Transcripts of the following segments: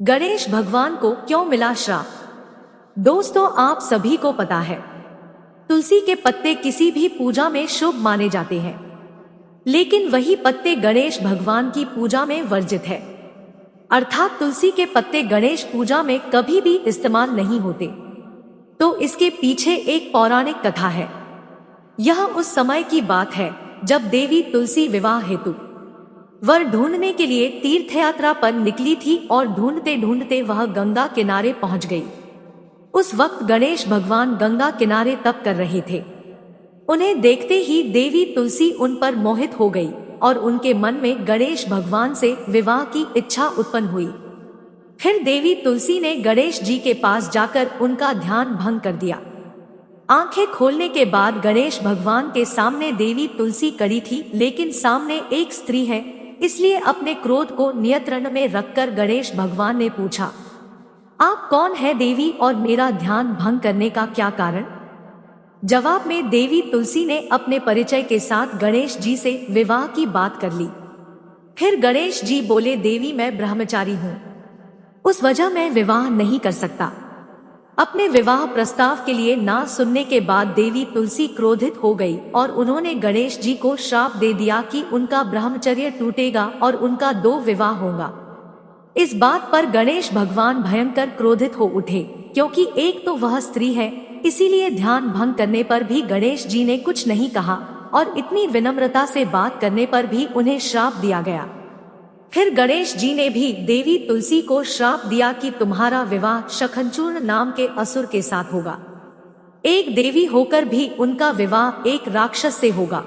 गणेश भगवान को क्यों मिला श्राप? दोस्तों, आप सभी को पता है, तुलसी के पत्ते किसी भी पूजा में शुभ माने जाते हैं, लेकिन वही पत्ते गणेश भगवान की पूजा में वर्जित है। अर्थात तुलसी के पत्ते गणेश पूजा में कभी भी इस्तेमाल नहीं होते। तो इसके पीछे एक पौराणिक कथा है। यह उस समय की बात है जब देवी तुलसी विवाह हेतु वर ढूंढने के लिए तीर्थ यात्रा पर निकली थी और ढूंढते ढूंढते वह गंगा किनारे पहुंच गई। उस वक्त गणेश भगवान गंगा किनारे तप कर रहे थे। उन्हें देखते ही देवी तुलसी उन पर मोहित हो गई और उनके मन में गणेश भगवान से विवाह की इच्छा उत्पन्न हुई। फिर देवी तुलसी ने गणेश जी के पास जाकर उनका ध्यान भंग कर दिया। आंखें खोलने के बाद गणेश भगवान के सामने देवी तुलसी खड़ी थी, लेकिन सामने एक स्त्री है, इसलिए अपने क्रोध को नियंत्रण में रखकर गणेश भगवान ने पूछा, आप कौन है देवी और मेरा ध्यान भंग करने का क्या कारण? जवाब में देवी तुलसी ने अपने परिचय के साथ गणेश जी से विवाह की बात कर ली। फिर गणेश जी बोले, देवी मैं ब्रह्मचारी हूँ, उस वजह मैं विवाह नहीं कर सकता। अपने विवाह प्रस्ताव के लिए ना सुनने के बाद देवी तुलसी क्रोधित हो गई और उन्होंने गणेश जी को श्राप दे दिया कि उनका ब्रह्मचर्य टूटेगा और उनका 2 विवाह होगा। इस बात पर गणेश भगवान भयंकर क्रोधित हो उठे, क्योंकि एक तो वह स्त्री है, इसीलिए ध्यान भंग करने पर भी गणेश जी ने कुछ नहीं कहा और इतनी विनम्रता से बात करने पर भी उन्हें श्राप दिया गया। फिर गणेश जी ने भी देवी तुलसी को श्राप दिया कि तुम्हारा विवाह शखनचूर्ण नाम के असुर के साथ होगा। एक देवी होकर भी उनका विवाह एक राक्षस से होगा।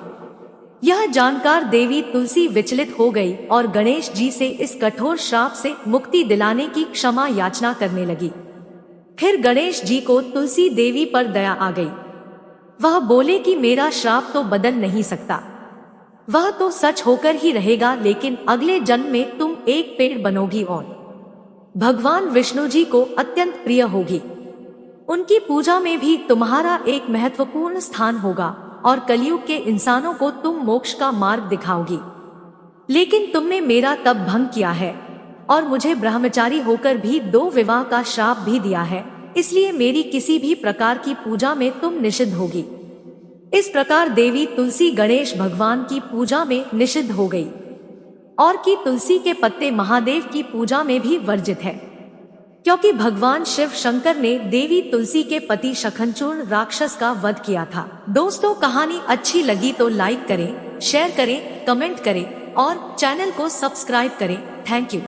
यह जानकर देवी तुलसी विचलित हो गई और गणेश जी से इस कठोर श्राप से मुक्ति दिलाने की क्षमा याचना करने लगी। फिर गणेश जी को तुलसी देवी पर दया आ गई। वह बोले कि मेरा श्राप तो बदल नहीं सकता, वह तो सच होकर ही रहेगा, लेकिन अगले जन्म में तुम एक पेड़ बनोगी और भगवान विष्णु जी को अत्यंत प्रिय होगी। उनकी पूजा में भी तुम्हारा एक महत्वपूर्ण स्थान होगा और कलयुग के इंसानों को तुम मोक्ष का मार्ग दिखाओगी। लेकिन तुमने मेरा तप भंग किया है और मुझे ब्रह्मचारी होकर भी 2 विवाह का श्राप भी दिया है, इसलिए मेरी किसी भी प्रकार की पूजा में तुम निषिद्ध होगी। इस प्रकार देवी तुलसी गणेश भगवान की पूजा में निषिद्ध हो गई और कि तुलसी के पत्ते महादेव की पूजा में भी वर्जित है, क्योंकि भगवान शिव शंकर ने देवी तुलसी के पति शखनचूर्ण राक्षस का वध किया था। दोस्तों, कहानी अच्छी लगी तो लाइक करें, शेयर करें, कमेंट करें और चैनल को सब्सक्राइब करें। Thank you.